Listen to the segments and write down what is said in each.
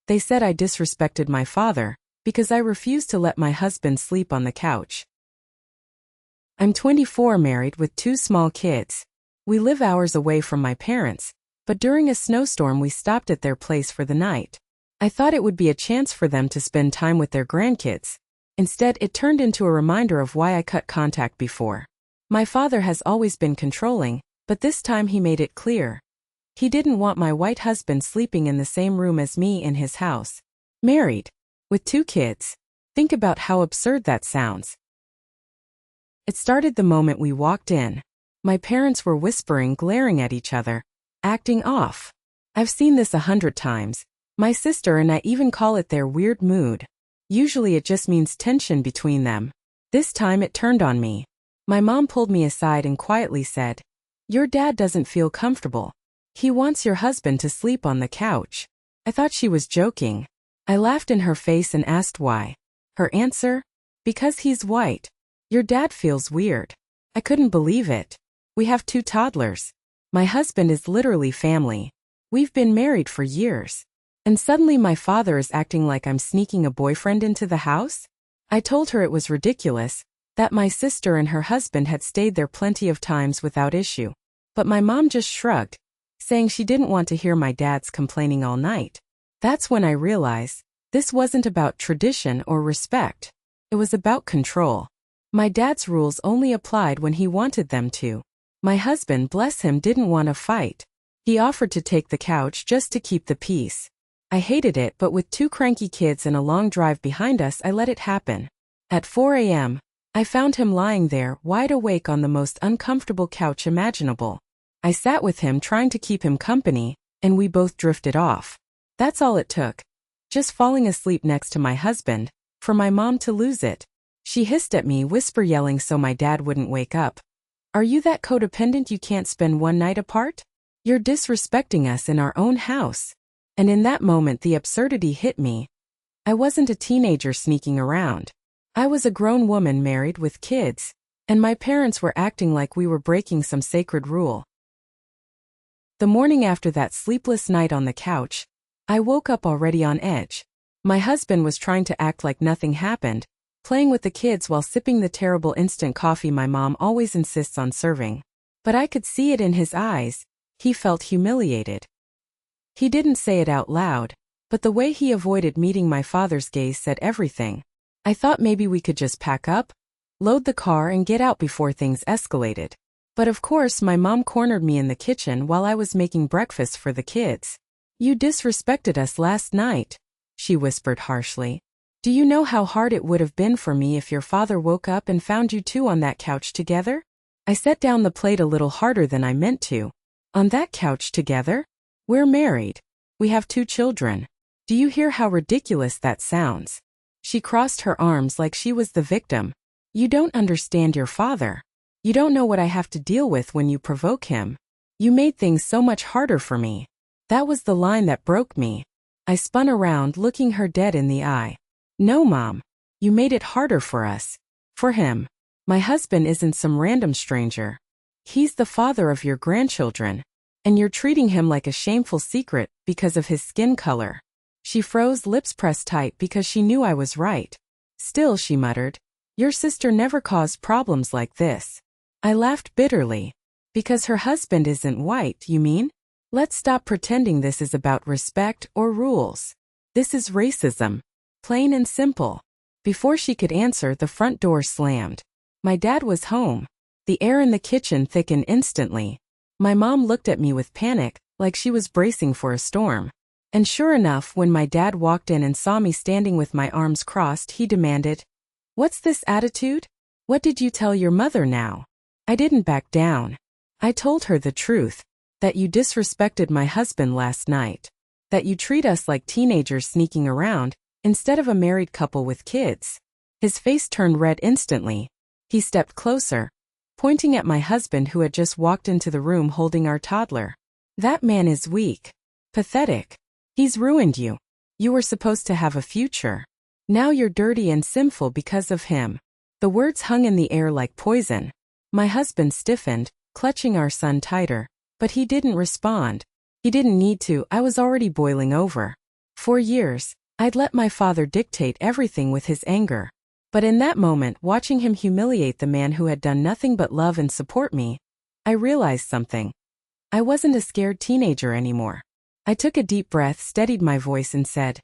They said I disrespected my father because I refused to let my husband sleep on the couch. I'm 24, married with 2 small kids. We live hours away from my parents, but during a snowstorm we stopped at their place for the night. I thought it would be a chance for them to spend time with their grandkids. Instead, it turned into a reminder of why I cut contact before. My father has always been controlling, but this time he made it clear. He didn't want my white husband sleeping in the same room as me in his house. Married, with 2 kids. Think about how absurd that sounds. It started the moment we walked in. My parents were whispering, glaring at each other, acting off. I've seen this 100 times. My sister and I even call it their weird mood. Usually it just means tension between them. This time it turned on me. My mom pulled me aside and quietly said, "Your dad doesn't feel comfortable. He wants your husband to sleep on the couch." I thought she was joking. I laughed in her face and asked why. Her answer? "Because he's white. Your dad feels weird." I couldn't believe it. We have 2 toddlers. My husband is literally family. We've been married for years. And suddenly my father is acting like I'm sneaking a boyfriend into the house? I told her it was ridiculous, that my sister and her husband had stayed there plenty of times without issue. But my mom just shrugged, saying she didn't want to hear my dad's complaining all night. That's when I realized this wasn't about tradition or respect. It was about control. My dad's rules only applied when he wanted them to. My husband, bless him, didn't want to fight. He offered to take the couch just to keep the peace. I hated it, but with 2 cranky kids and a long drive behind us, I let it happen. At 4 a.m., I found him lying there, wide awake on the most uncomfortable couch imaginable. I sat with him trying to keep him company, and we both drifted off. That's all it took. Just falling asleep next to my husband, for my mom to lose it. She hissed at me, whisper yelling so my dad wouldn't wake up. "Are you that codependent you can't spend one night apart? You're disrespecting us in our own house." And in that moment the absurdity hit me. I wasn't a teenager sneaking around. I was a grown woman married with kids, and my parents were acting like we were breaking some sacred rule. The morning after that sleepless night on the couch, I woke up already on edge. My husband was trying to act like nothing happened, playing with the kids while sipping the terrible instant coffee my mom always insists on serving. But I could see it in his eyes. He felt humiliated. He didn't say it out loud, but the way he avoided meeting my father's gaze said everything. I thought maybe we could just pack up, load the car and get out before things escalated. But of course my mom cornered me in the kitchen while I was making breakfast for the kids. "You disrespected us last night," she whispered harshly. "Do you know how hard it would have been for me if your father woke up and found you 2 on that couch together?" I set down the plate a little harder than I meant to. "On that couch together? We're married. We have 2 children. Do you hear how ridiculous that sounds?" She crossed her arms like she was the victim. "You don't understand your father. You don't know what I have to deal with when you provoke him. You made things so much harder for me." That was the line that broke me. I spun around, looking her dead in the eye. "No, Mom. You made it harder for us. For him. My husband isn't some random stranger. He's the father of your grandchildren. And you're treating him like a shameful secret because of his skin color." She froze, lips pressed tight because she knew I was right. "Still," she muttered, "your sister never caused problems like this." I laughed bitterly. "Because her husband isn't white, you mean? Let's stop pretending this is about respect or rules. This is racism. Plain and simple." Before she could answer, the front door slammed. My dad was home. The air in the kitchen thickened instantly. My mom looked at me with panic, like she was bracing for a storm. And sure enough, when my dad walked in and saw me standing with my arms crossed, he demanded, "What's this attitude? What did you tell your mother now?" I didn't back down. I told her the truth, that you disrespected my husband last night, that you treat us like teenagers sneaking around, instead of a married couple with kids. His face turned red instantly. He stepped closer, pointing at my husband who had just walked into the room holding our toddler. "That man is weak. Pathetic. He's ruined you. You were supposed to have a future. Now you're dirty and sinful because of him." The words hung in the air like poison. My husband stiffened, clutching our son tighter, but he didn't respond. He didn't need to. I was already boiling over. For years, I'd let my father dictate everything with his anger. But in that moment, watching him humiliate the man who had done nothing but love and support me, I realized something. I wasn't a scared teenager anymore. I took a deep breath, steadied my voice and said,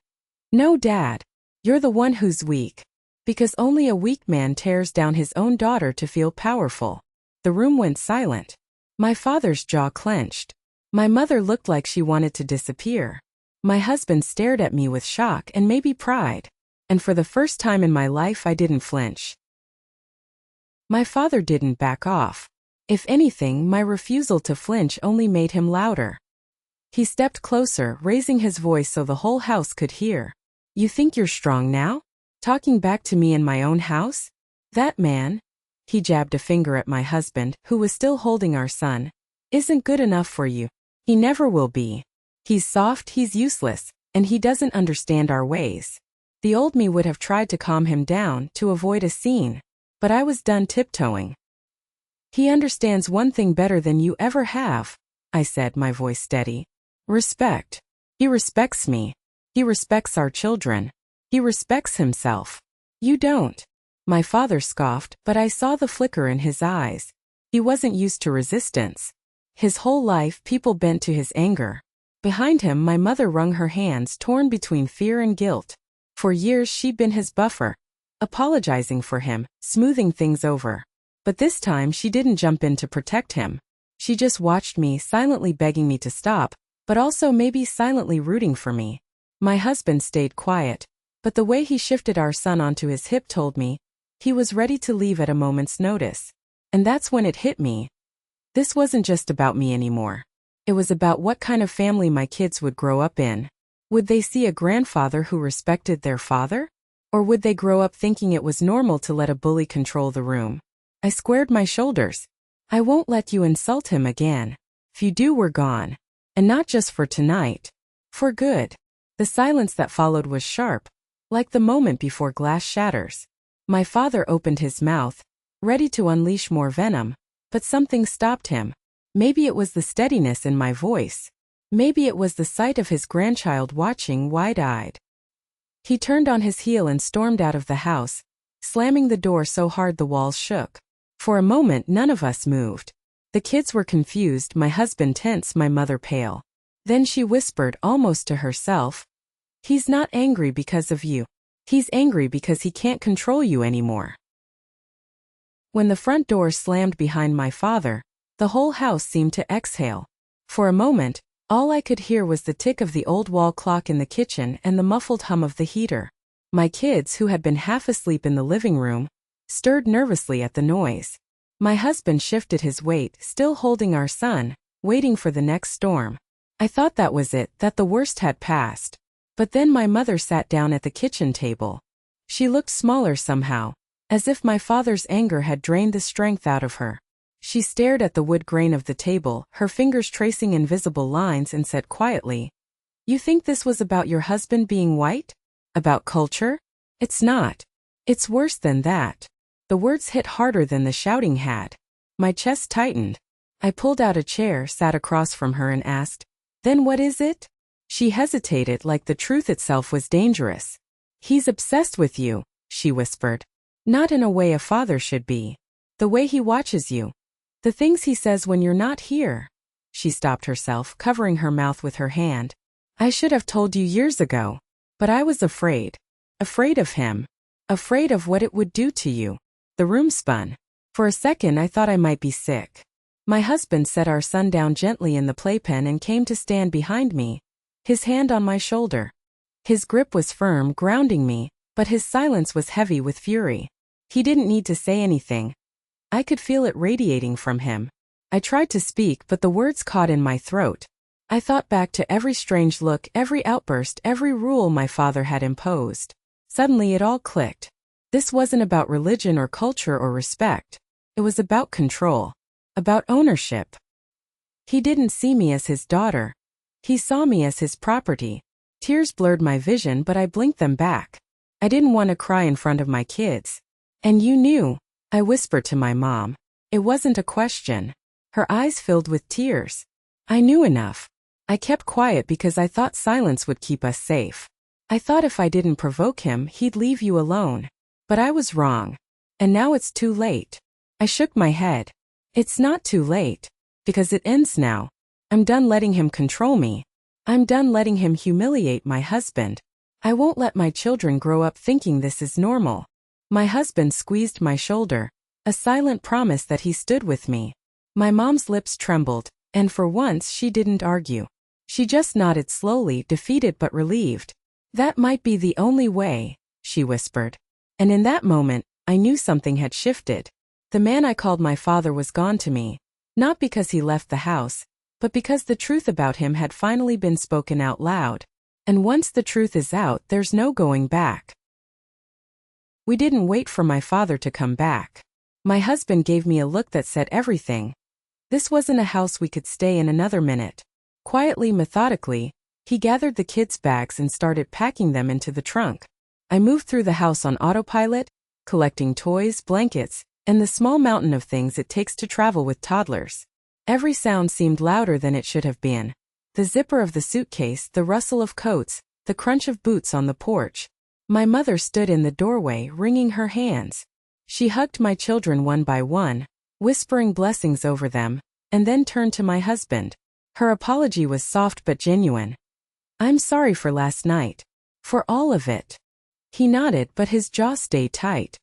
"No, Dad. You're the one who's weak. Because only a weak man tears down his own daughter to feel powerful." The room went silent. My father's jaw clenched. My mother looked like she wanted to disappear. My husband stared at me with shock and maybe pride. And for the first time in my life, I didn't flinch. My father didn't back off. If anything, my refusal to flinch only made him louder. He stepped closer, raising his voice so the whole house could hear. "You think you're strong now? Talking back to me in my own house? That man," he jabbed a finger at my husband, who was still holding our son, "isn't good enough for you. He never will be. He's soft, he's useless, and he doesn't understand our ways." The old me would have tried to calm him down to avoid a scene, but I was done tiptoeing. "He understands one thing better than you ever have," I said, my voice steady. "Respect. He respects me. He respects our children. He respects himself. You don't." My father scoffed, but I saw the flicker in his eyes. He wasn't used to resistance. His whole life, people bent to his anger. Behind him, my mother wrung her hands, torn between fear and guilt. For years, she'd been his buffer, apologizing for him, smoothing things over. But this time, she didn't jump in to protect him. She just watched me, silently begging me to stop, but also maybe silently rooting for me. My husband stayed quiet, but the way he shifted our son onto his hip told me he was ready to leave at a moment's notice. And that's when it hit me. This wasn't just about me anymore. It was about what kind of family my kids would grow up in. Would they see a grandfather who respected their father? Or would they grow up thinking it was normal to let a bully control the room? I squared my shoulders. "I won't let you insult him again. If you do, we're gone. And not just for tonight. For good." The silence that followed was sharp, like the moment before glass shatters. My father opened his mouth, ready to unleash more venom, but something stopped him. Maybe it was the steadiness in my voice. Maybe it was the sight of his grandchild watching wide-eyed. He turned on his heel and stormed out of the house, slamming the door so hard the walls shook. For a moment, none of us moved. The kids were confused, my husband tense, my mother pale. Then she whispered, almost to herself, "He's not angry because of you. He's angry because he can't control you anymore." When the front door slammed behind my father, the whole house seemed to exhale. For a moment, all I could hear was the tick of the old wall clock in the kitchen and the muffled hum of the heater. My kids, who had been half asleep in the living room, stirred nervously at the noise. My husband shifted his weight, still holding our son, waiting for the next storm. I thought that was it, that the worst had passed. But then my mother sat down at the kitchen table. She looked smaller somehow, as if my father's anger had drained the strength out of her. She stared at the wood grain of the table, her fingers tracing invisible lines, and said quietly, "You think this was about your husband being white? About culture? It's not. It's worse than that." The words hit harder than the shouting had. My chest tightened. I pulled out a chair, sat across from her, and asked, "Then what is it?" She hesitated, like the truth itself was dangerous. "He's obsessed with you," she whispered. "Not in a way a father should be. The way he watches you. The things he says when you're not here." She stopped herself, covering her mouth with her hand. "I should have told you years ago. But I was afraid. Afraid of him. Afraid of what it would do to you." The room spun. For a second I thought I might be sick. My husband set our son down gently in the playpen and came to stand behind me, his hand on my shoulder. His grip was firm, grounding me, but his silence was heavy with fury. He didn't need to say anything. I could feel it radiating from him. I tried to speak, but the words caught in my throat. I thought back to every strange look, every outburst, every rule my father had imposed. Suddenly it all clicked. This wasn't about religion or culture or respect. It was about control. About ownership. He didn't see me as his daughter. He saw me as his property. Tears blurred my vision, but I blinked them back. I didn't want to cry in front of my kids. "And you knew," I whispered to my mom. It wasn't a question. Her eyes filled with tears. "I knew enough. I kept quiet because I thought silence would keep us safe. I thought if I didn't provoke him, he'd leave you alone. But I was wrong. And now it's too late. I shook my head. It's not too late. Because it ends now. I'm done letting him control me. I'm done letting him humiliate my husband. I won't let my children grow up thinking this is normal. My husband squeezed my shoulder, a silent promise that he stood with me. My mom's lips trembled, and for once she didn't argue. She just nodded slowly, defeated but relieved. That might be the only way, she whispered. And in that moment, I knew something had shifted. The man I called my father was gone to me, not because he left the house, but because the truth about him had finally been spoken out loud. And once the truth is out, there's no going back. We didn't wait for my father to come back. My husband gave me a look that said everything. This wasn't a house we could stay in another minute. Quietly, methodically, he gathered the kids' bags and started packing them into the trunk. I moved through the house on autopilot, collecting toys, blankets, and the small mountain of things it takes to travel with toddlers. Every sound seemed louder than it should have been. The zipper of the suitcase, the rustle of coats, the crunch of boots on the porch. My mother stood in the doorway, wringing her hands. She hugged my children one by one, whispering blessings over them, and then turned to my husband. Her apology was soft but genuine. I'm sorry for last night. For all of it. He nodded, but his jaw stayed tight.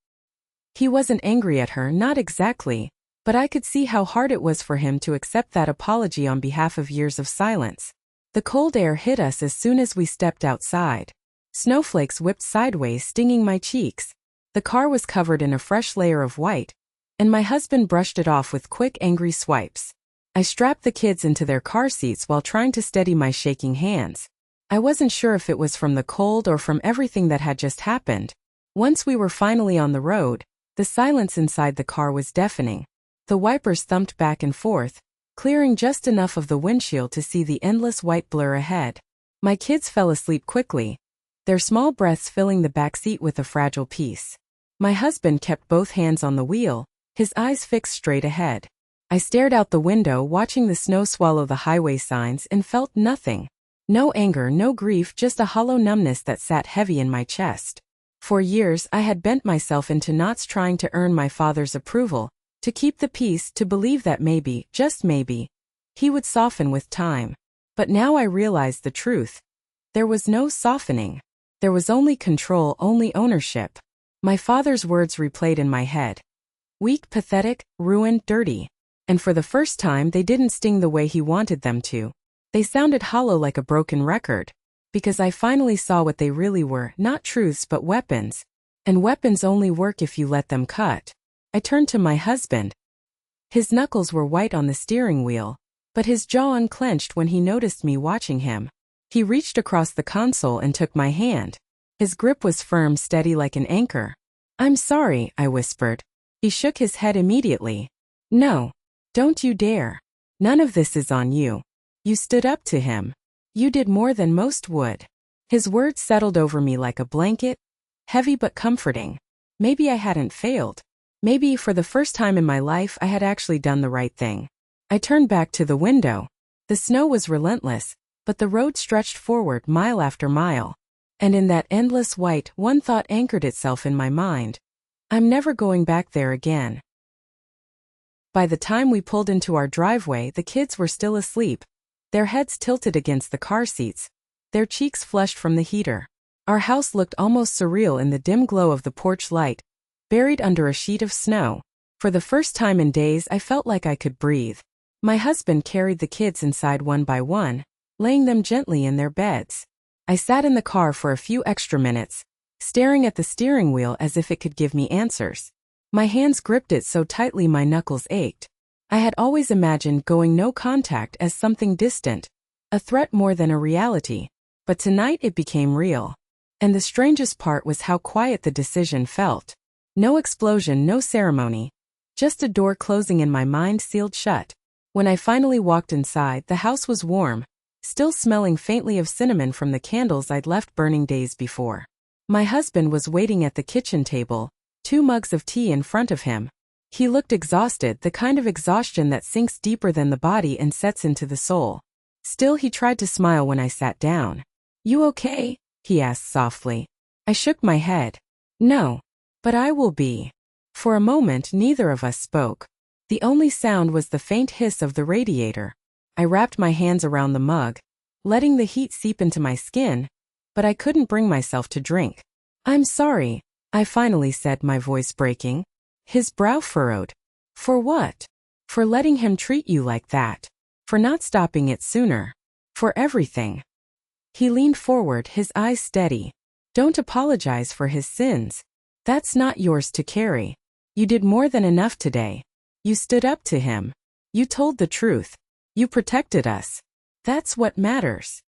He wasn't angry at her, not exactly, but I could see how hard it was for him to accept that apology on behalf of years of silence. The cold air hit us as soon as we stepped outside. Snowflakes whipped sideways, stinging my cheeks. The car was covered in a fresh layer of white, and my husband brushed it off with quick, angry swipes. I strapped the kids into their car seats while trying to steady my shaking hands. I wasn't sure if it was from the cold or from everything that had just happened. Once we were finally on the road, the silence inside the car was deafening. The wipers thumped back and forth, clearing just enough of the windshield to see the endless white blur ahead. My kids fell asleep quickly, their small breaths filling the back seat with a fragile peace. My husband kept both hands on the wheel, his eyes fixed straight ahead. I stared out the window, watching the snow swallow the highway signs, and felt nothing. No anger, no grief, just a hollow numbness that sat heavy in my chest. For years I had bent myself into knots trying to earn my father's approval, to keep the peace, to believe that maybe, just maybe, he would soften with time. But now I realized the truth. There was no softening. There was only control, only ownership. My father's words replayed in my head. Weak, pathetic, ruined, dirty. And for the first time they didn't sting the way he wanted them to. They sounded hollow like a broken record. Because I finally saw what they really were, not truths but weapons. And weapons only work if you let them cut. I turned to my husband. His knuckles were white on the steering wheel, but his jaw unclenched when he noticed me watching him. He reached across the console and took my hand. His grip was firm, steady like an anchor. I'm sorry, I whispered. He shook his head immediately. No. Don't you dare. None of this is on you. You stood up to him. You did more than most would. His words settled over me like a blanket, heavy but comforting. Maybe I hadn't failed. Maybe for the first time in my life I had actually done the right thing. I turned back to the window. The snow was relentless, but the road stretched forward mile after mile. And in that endless white, one thought anchored itself in my mind. I'm never going back there again. By the time we pulled into our driveway, the kids were still asleep, their heads tilted against the car seats, their cheeks flushed from the heater. Our house looked almost surreal in the dim glow of the porch light, buried under a sheet of snow. For the first time in days, I felt like I could breathe. My husband carried the kids inside one by one, laying them gently in their beds. I sat in the car for a few extra minutes, staring at the steering wheel as if it could give me answers. My hands gripped it so tightly my knuckles ached. I had always imagined going no contact as something distant, a threat more than a reality, but tonight it became real. And the strangest part was how quiet the decision felt. No explosion, no ceremony. Just a door closing and my mind sealed shut. When I finally walked inside, the house was warm, still smelling faintly of cinnamon from the candles I'd left burning days before. My husband was waiting at the kitchen table, 2 mugs of tea in front of him. He looked exhausted, the kind of exhaustion that sinks deeper than the body and sets into the soul. Still, he tried to smile when I sat down. "You okay?" he asked softly. I shook my head. "No. But I will be." For a moment, neither of us spoke. The only sound was the faint hiss of the radiator. I wrapped my hands around the mug, letting the heat seep into my skin, but I couldn't bring myself to drink. "I'm sorry," I finally said, my voice breaking. His brow furrowed. "For what?" "For letting him treat you like that. For not stopping it sooner. For everything." He leaned forward, his eyes steady. "Don't apologize for his sins. That's not yours to carry. You did more than enough today. You stood up to him. You told the truth. You protected us. That's what matters."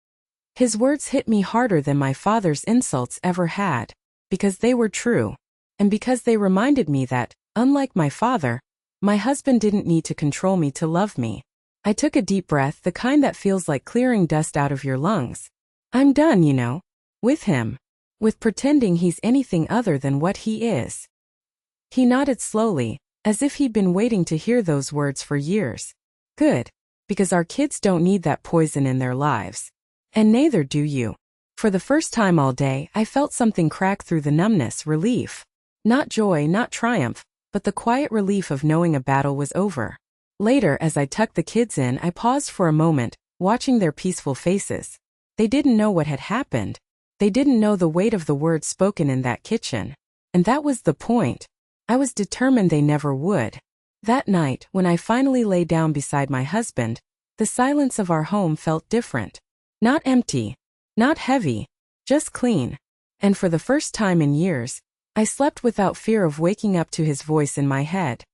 His words hit me harder than my father's insults ever had, because they were true, and because they reminded me that, unlike my father, my husband didn't need to control me to love me. I took a deep breath, the kind that feels like clearing dust out of your lungs. I'm done, with him. With pretending he's anything other than what he is. He nodded slowly, as if he'd been waiting to hear those words for years. Good, because our kids don't need that poison in their lives. And neither do you. For the first time all day, I felt something crack through the numbness, relief. Not joy, not triumph, but the quiet relief of knowing a battle was over. Later, as I tucked the kids in, I paused for a moment, watching their peaceful faces. They didn't know what had happened. They didn't know the weight of the words spoken in that kitchen. And that was the point. I was determined they never would. That night, when I finally lay down beside my husband, the silence of our home felt different. Not empty, not heavy, just clean. And for the first time in years, I slept without fear of waking up to his voice in my head.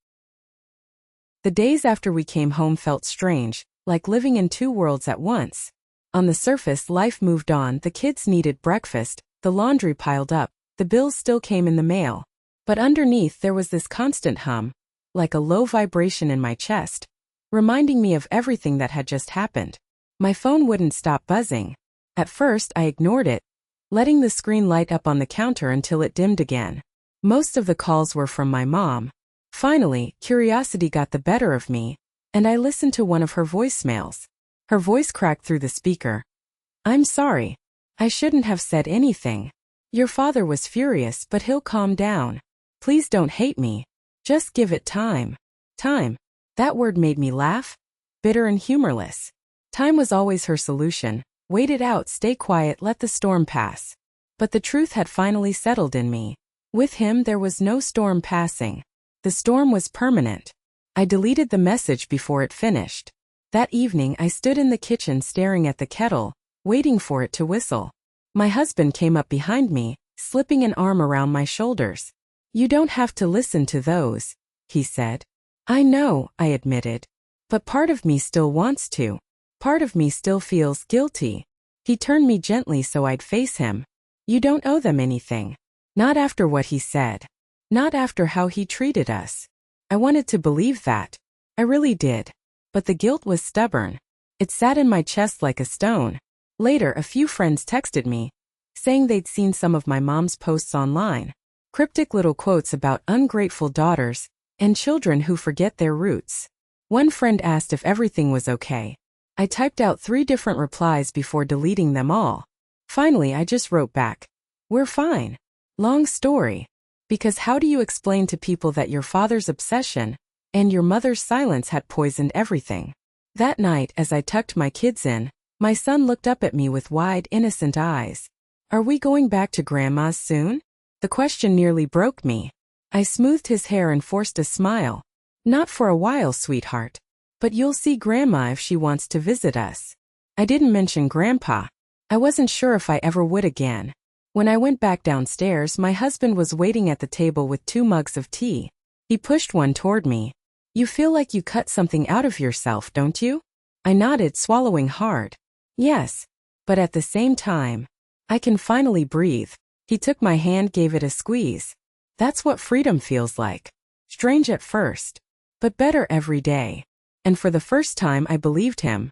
The days after we came home felt strange, like living in two worlds at once. On the surface, life moved on, the kids needed breakfast, the laundry piled up, the bills still came in the mail. But underneath there was this constant hum, like a low vibration in my chest, reminding me of everything that had just happened. My phone wouldn't stop buzzing. At first, I ignored it, letting the screen light up on the counter until it dimmed again. Most of the calls were from my mom. Finally, curiosity got the better of me, and I listened to one of her voicemails. Her voice cracked through the speaker. "I'm sorry. I shouldn't have said anything. Your father was furious, but he'll calm down. Please don't hate me. Just give it time." Time. That word made me laugh. Bitter and humorless. Time was always her solution. Wait it out, stay quiet, let the storm pass. But the truth had finally settled in me. With him there was no storm passing. The storm was permanent. I deleted the message before it finished. That evening I stood in the kitchen staring at the kettle, waiting for it to whistle. My husband came up behind me, slipping an arm around my shoulders. "You don't have to listen to those," he said. "I know," I admitted. "But part of me still wants to. Part of me still feels guilty." He turned me gently so I'd face him. "You don't owe them anything. Not after what he said. Not after how he treated us." I wanted to believe that. I really did. But the guilt was stubborn. It sat in my chest like a stone. Later, a few friends texted me, saying they'd seen some of my mom's posts online. Cryptic little quotes about ungrateful daughters and children who forget their roots. One friend asked if everything was okay. I typed out 3 different replies before deleting them all. Finally, I just wrote back, "We're fine." Long story. Because how do you explain to people that your father's obsession and your mother's silence had poisoned everything? That night, as I tucked my kids in, my son looked up at me with wide, innocent eyes. "Are we going back to Grandma's soon?" The question nearly broke me. I smoothed his hair and forced a smile. "Not for a while, sweetheart. But you'll see Grandma if she wants to visit us." I didn't mention Grandpa. I wasn't sure if I ever would again. When I went back downstairs, my husband was waiting at the table with 2 mugs of tea. He pushed one toward me. "You feel like you cut something out of yourself, don't you?" I nodded, swallowing hard. "Yes. But at the same time, I can finally breathe." He took my hand, gave it a squeeze. "That's what freedom feels like. Strange at first, but better every day." And for the first time I believed him.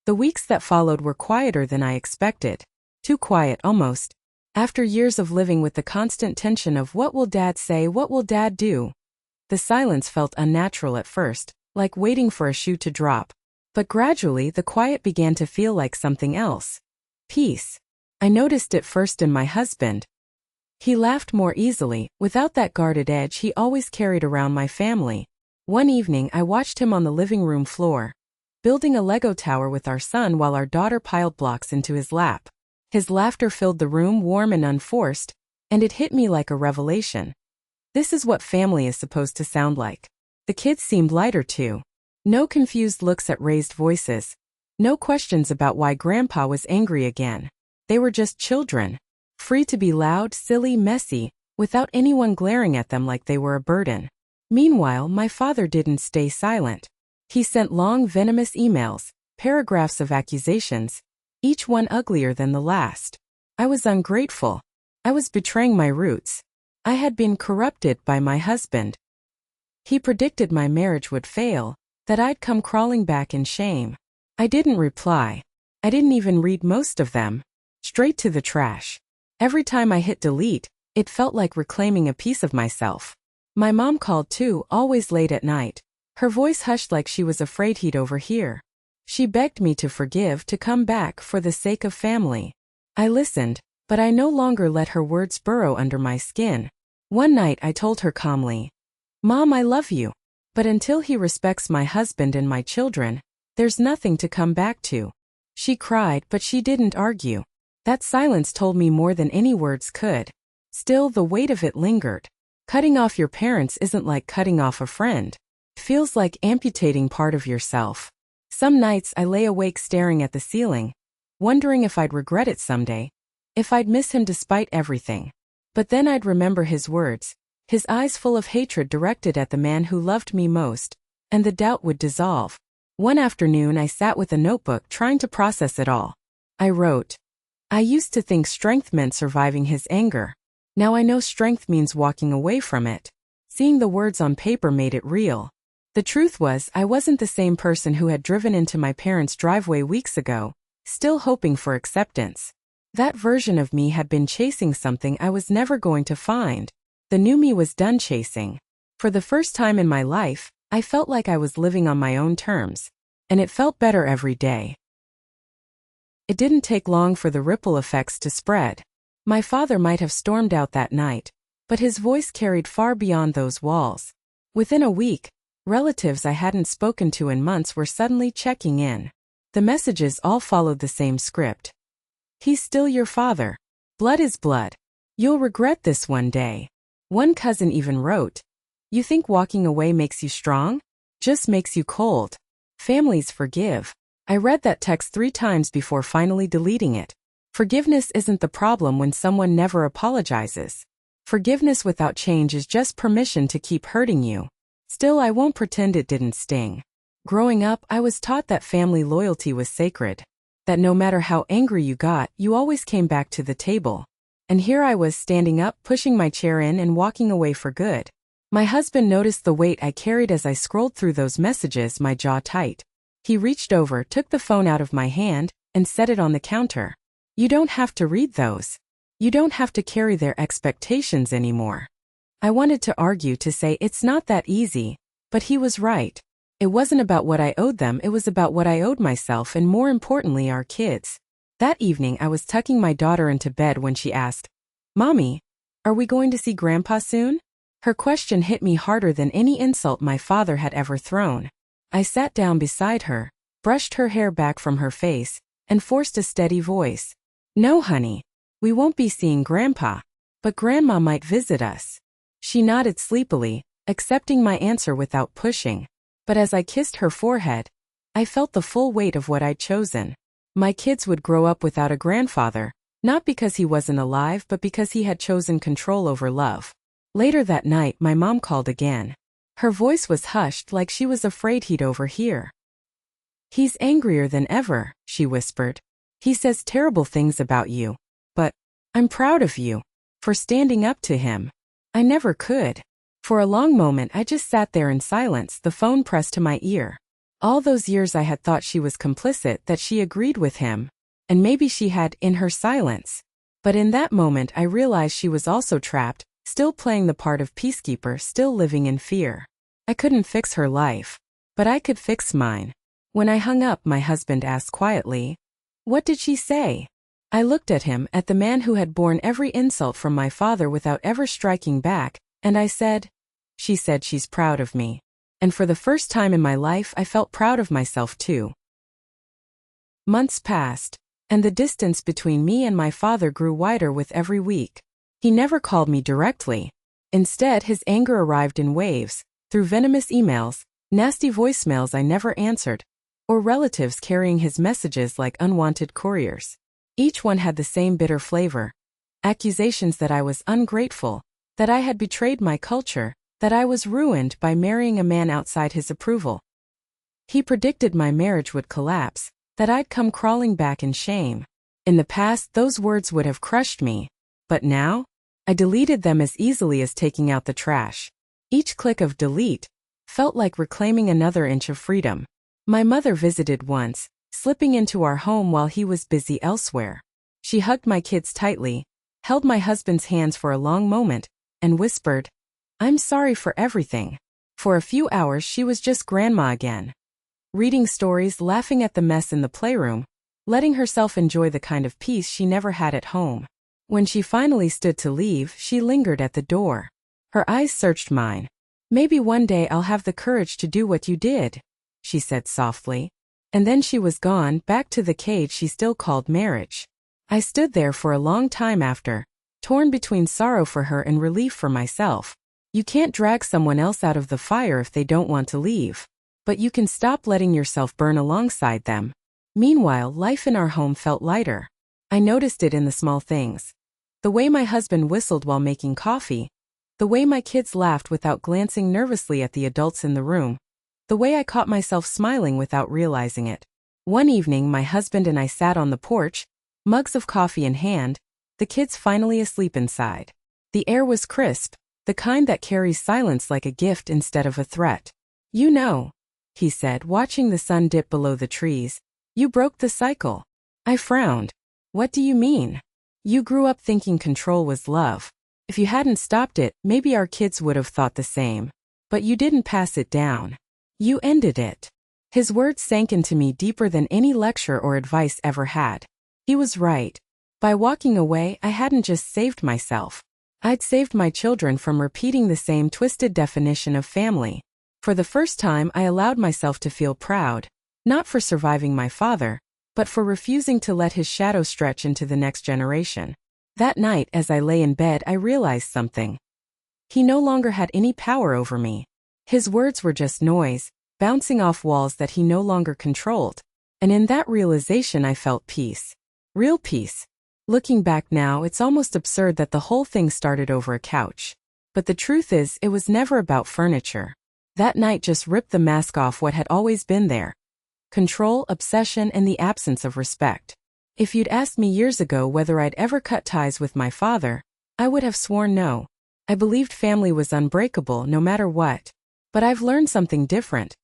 The weeks that followed were quieter than I expected. Too quiet, almost. After years of living with the constant tension of what will Dad say, what will Dad do? The silence felt unnatural at first, like waiting for a shoe to drop. But gradually the quiet began to feel like something else. Peace. I noticed it first in my husband. He laughed more easily, without that guarded edge he always carried around my family. One evening I watched him on the living room floor, building a Lego tower with our son while our daughter piled blocks into his lap. His laughter filled the room warm and unforced, and it hit me like a revelation. This is what family is supposed to sound like. The kids seemed lighter too. No confused looks at raised voices. No questions about why Grandpa was angry again. They were just children, free to be loud, silly, messy, without anyone glaring at them like they were a burden. Meanwhile, my father didn't stay silent. He sent long, venomous emails, paragraphs of accusations, each one uglier than the last. I was ungrateful. I was betraying my roots. I had been corrupted by my husband. He predicted my marriage would fail, that I'd come crawling back in shame. I didn't reply. I didn't even read most of them. Straight to the trash. Every time I hit delete, it felt like reclaiming a piece of myself. My mom called too, always late at night. Her voice hushed like she was afraid he'd overhear. She begged me to forgive, to come back for the sake of family. I listened, but I no longer let her words burrow under my skin. One night I told her calmly, "Mom, I love you. But until he respects my husband and my children, there's nothing to come back to." She cried, but she didn't argue. That silence told me more than any words could. Still, the weight of it lingered. Cutting off your parents isn't like cutting off a friend. It feels like amputating part of yourself. Some nights I lay awake staring at the ceiling, wondering if I'd regret it someday, if I'd miss him despite everything. But then I'd remember his words, his eyes full of hatred directed at the man who loved me most, and the doubt would dissolve. One afternoon I sat with a notebook trying to process it all. I wrote, "I used to think strength meant surviving his anger. Now I know strength means walking away from it." Seeing the words on paper made it real. The truth was, I wasn't the same person who had driven into my parents' driveway weeks ago, still hoping for acceptance. That version of me had been chasing something I was never going to find. The new me was done chasing. For the first time in my life, I felt like I was living on my own terms, and it felt better every day. It didn't take long for the ripple effects to spread. My father might have stormed out that night, but his voice carried far beyond those walls. Within a week, relatives I hadn't spoken to in months were suddenly checking in. The messages all followed the same script. "He's still your father. Blood is blood. You'll regret this one day." One cousin even wrote, "You think walking away makes you strong? Just makes you cold. Families forgive." I read that text 3 times before finally deleting it. Forgiveness isn't the problem when someone never apologizes. Forgiveness without change is just permission to keep hurting you. Still, I won't pretend it didn't sting. Growing up, I was taught that family loyalty was sacred. That no matter how angry you got, you always came back to the table. And here I was standing up, pushing my chair in and walking away for good. My husband noticed the weight I carried as I scrolled through those messages, my jaw tight. He reached over, took the phone out of my hand, and set it on the counter. "You don't have to read those. You don't have to carry their expectations anymore." I wanted to argue, to say it's not that easy, but he was right. It wasn't about what I owed them, it was about what I owed myself and, more importantly, our kids. That evening I was tucking my daughter into bed when she asked, "Mommy, are we going to see Grandpa soon?" Her question hit me harder than any insult my father had ever thrown. I sat down beside her, brushed her hair back from her face, and forced a steady voice. "No, honey. We won't be seeing Grandpa, but Grandma might visit us." She nodded sleepily, accepting my answer without pushing. But as I kissed her forehead, I felt the full weight of what I'd chosen. My kids would grow up without a grandfather, not because he wasn't alive but because he had chosen control over love. Later that night my mom called again. Her voice was hushed like she was afraid he'd overhear. "He's angrier than ever," she whispered. "He says terrible things about you. But I'm proud of you for standing up to him. I never could." For a long moment I just sat there in silence, the phone pressed to my ear. All those years I had thought she was complicit, that she agreed with him. And maybe she had, in her silence. But in that moment I realized she was also trapped, still playing the part of peacekeeper, still living in fear. I couldn't fix her life, but I could fix mine. When I hung up, my husband asked quietly, "What did she say?" I looked at him, at the man who had borne every insult from my father without ever striking back, and I said, "She said she's proud of me." And for the first time in my life, I felt proud of myself too. Months passed, and the distance between me and my father grew wider with every week. He never called me directly. Instead, his anger arrived in waves, through venomous emails, nasty voicemails I never answered, or relatives carrying his messages like unwanted couriers. Each one had the same bitter flavor. Accusations that I was ungrateful, that I had betrayed my culture, that I was ruined by marrying a man outside his approval. He predicted my marriage would collapse, that I'd come crawling back in shame. In the past, those words would have crushed me, but now, I deleted them as easily as taking out the trash. Each click of delete felt like reclaiming another inch of freedom. My mother visited once, slipping into our home while he was busy elsewhere. She hugged my kids tightly, held my husband's hands for a long moment, and whispered, "I'm sorry for everything." For a few hours she was just grandma again. Reading stories, laughing at the mess in the playroom, letting herself enjoy the kind of peace she never had at home. When she finally stood to leave, she lingered at the door. Her eyes searched mine. "Maybe one day I'll have the courage to do what you did," she said softly. And then she was gone, back to the cage she still called marriage. I stood there for a long time after, torn between sorrow for her and relief for myself. You can't drag someone else out of the fire if they don't want to leave. But you can stop letting yourself burn alongside them. Meanwhile, life in our home felt lighter. I noticed it in the small things. The way my husband whistled while making coffee. The way my kids laughed without glancing nervously at the adults in the room. The way I caught myself smiling without realizing it. One evening, my husband and I sat on the porch, mugs of coffee in hand, the kids finally asleep inside. The air was crisp, the kind that carries silence like a gift instead of a threat. "You know," he said, watching the sun dip below the trees, "you broke the cycle." I frowned. "What do you mean?" "You grew up thinking control was love. If you hadn't stopped it, maybe our kids would have thought the same. But you didn't pass it down. You ended it." His words sank into me deeper than any lecture or advice ever had. He was right. By walking away, I hadn't just saved myself. I'd saved my children from repeating the same twisted definition of family. For the first time, I allowed myself to feel proud, not for surviving my father, but for refusing to let his shadow stretch into the next generation. That night, as I lay in bed, I realized something. He no longer had any power over me. His words were just noise, bouncing off walls that he no longer controlled. And in that realization I felt peace. Real peace. Looking back now, it's almost absurd that the whole thing started over a couch. But the truth is, it was never about furniture. That night just ripped the mask off what had always been there. Control, obsession, and the absence of respect. If you'd asked me years ago whether I'd ever cut ties with my father, I would have sworn no. I believed family was unbreakable no matter what. But I've learned something different.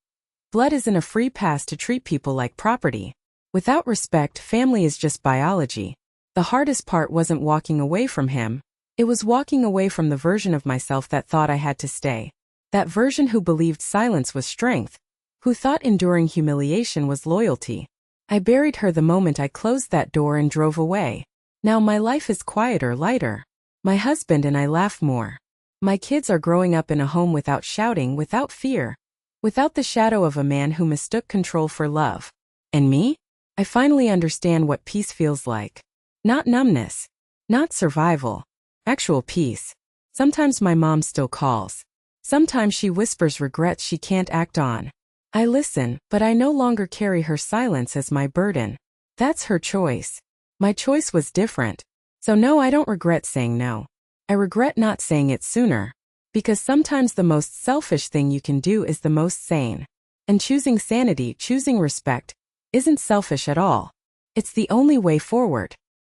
Blood isn't a free pass to treat people like property. Without respect, family is just biology. The hardest part wasn't walking away from him. It was walking away from the version of myself that thought I had to stay. That version who believed silence was strength, who thought enduring humiliation was loyalty. I buried her the moment I closed that door and drove away. Now my life is quieter, lighter. My husband and I laugh more. My kids are growing up in a home without shouting, without fear, without the shadow of a man who mistook control for love. And me? I finally understand what peace feels like. Not numbness. Not survival. Actual peace. Sometimes my mom still calls. Sometimes she whispers regrets she can't act on. I listen, but I no longer carry her silence as my burden. That's her choice. My choice was different. So no, I don't regret saying no. I regret not saying it sooner. Because sometimes the most selfish thing you can do is the most sane. And choosing sanity, choosing respect, isn't selfish at all. It's the only way forward.